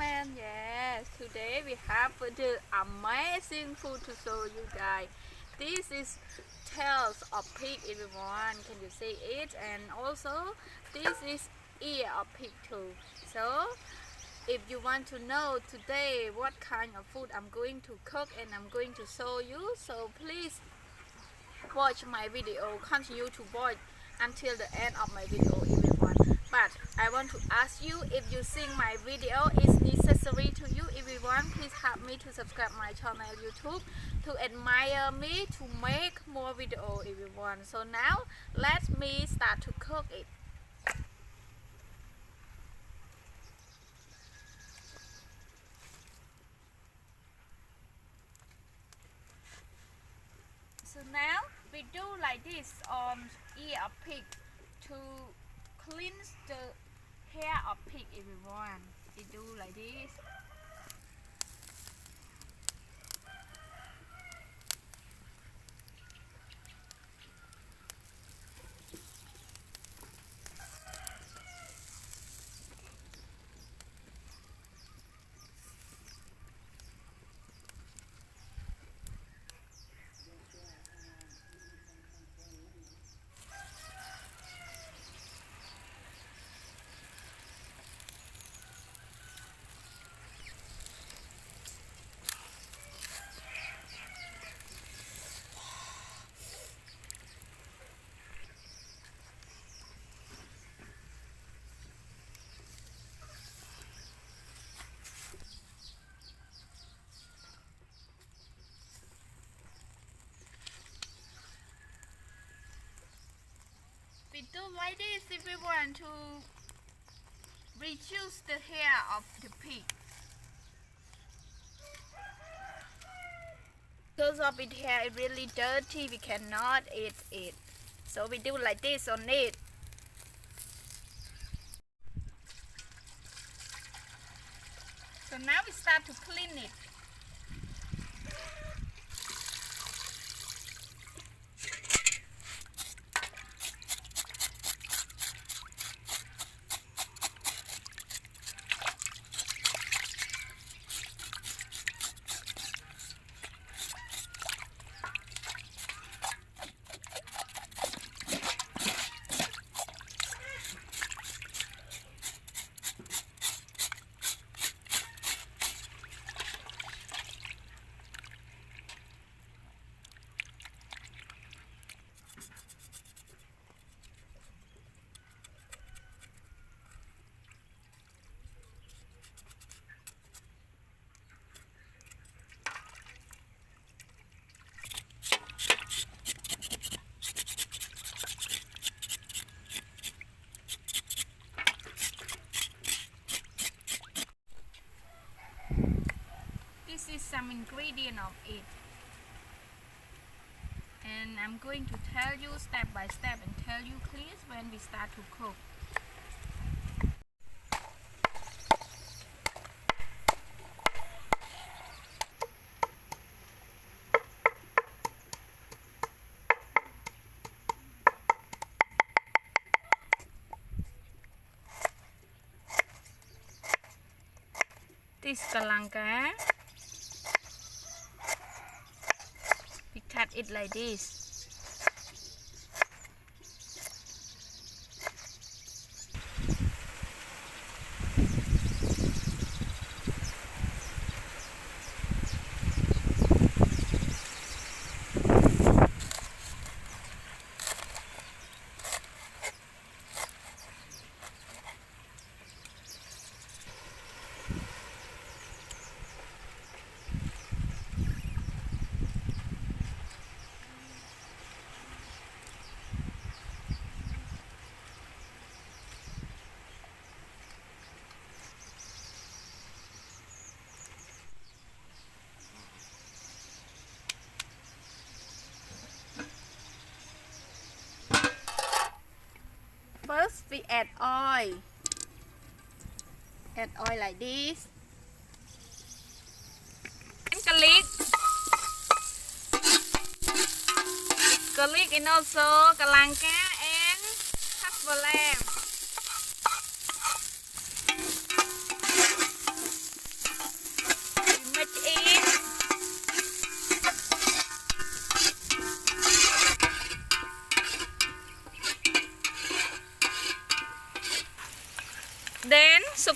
gentlemen, yes, today we have the amazing food to show you guys. This is tails of pig, everyone. Can you see it? And also, this is ear of pig too. So, if you want to know today what kind of food I'm going to cook and I'm going to show you, so please watch my video. Continue to watch until the end of my video, everyone. But I want to ask you, if you think my video is necessary to you, everyone, please help me to subscribe my channel YouTube to admire me to make more video, everyone. So now let me start to cook it. So now we do like this on ear of pig to cleanse the hair of pig, everyone. We do like this. We do like this if we want to reduce the hair of the pig. Because of its hair is really dirty, we cannot eat it. So we do like this on it. So now we start to clean it. This is some ingredient of it, and I'm going to tell you step by step and tell you please when we start to cook. This kalangka, we cut it like this. First we add oil. Add oil like this. And garlic and also kalangka and hasbalam.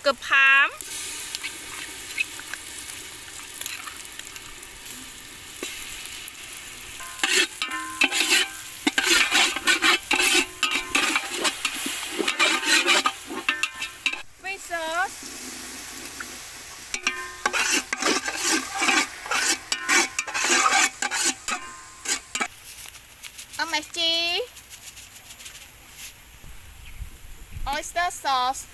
sugar palm. Fish sauce. MSG. Oyster sauce.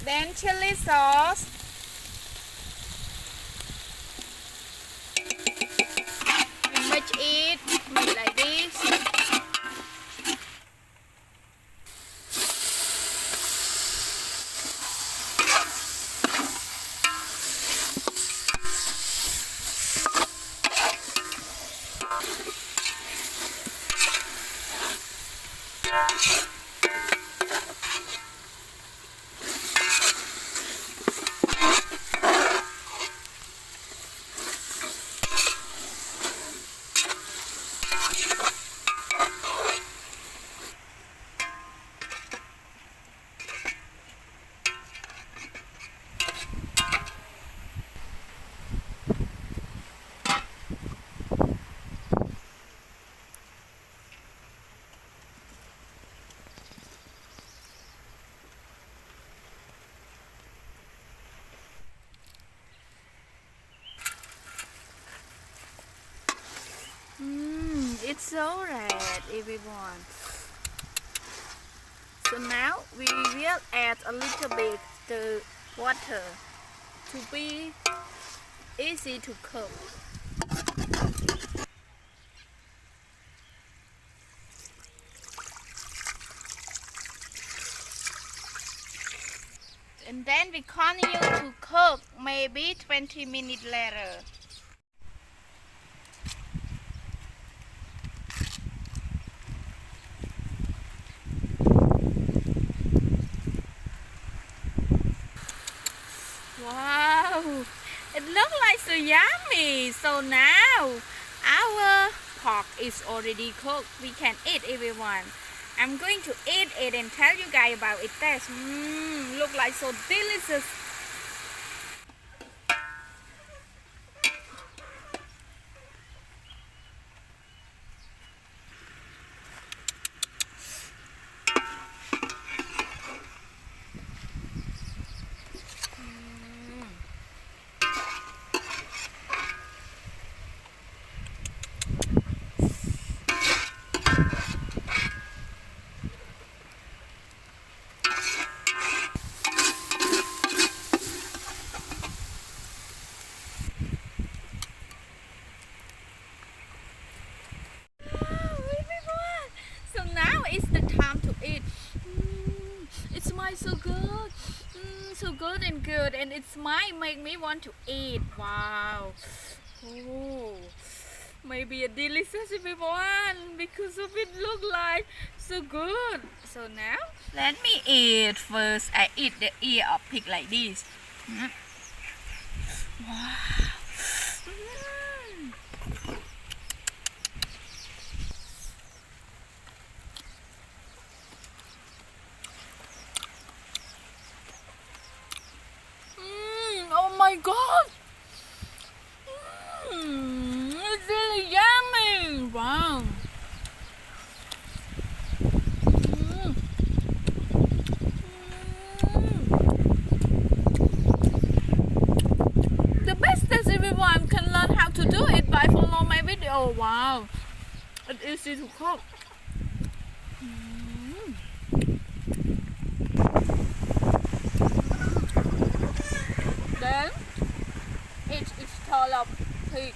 Then chili sauce. And mix it like this. It's so red, everyone. So now we will add a little bit the water to be easy to cook. And then we continue to cook maybe 20 minutes later. Wow, it looks like so yummy. So now our pork is already cooked. We can eat, everyone. I'm going to eat it and tell you guys about its taste. Look like so delicious. It's the time to eat. It smells so good, so good, and it might make me want to eat. Wow. Oh, maybe a delicious, everyone, because of it look like so good. So now let me eat first. I eat the ear of pig like this. Wow. Oh my god! It's really yummy! Wow! The best is everyone can learn how to do it by follow my video. Wow! It's easy to cook. Then it's tall of pig.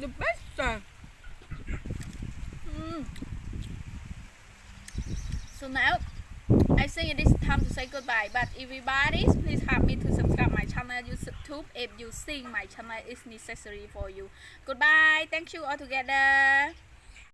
the best. So now I think it is time to say goodbye. But everybody, please help me to subscribe my channel YouTube if you think my channel is necessary for you. Goodbye. Thank you all together.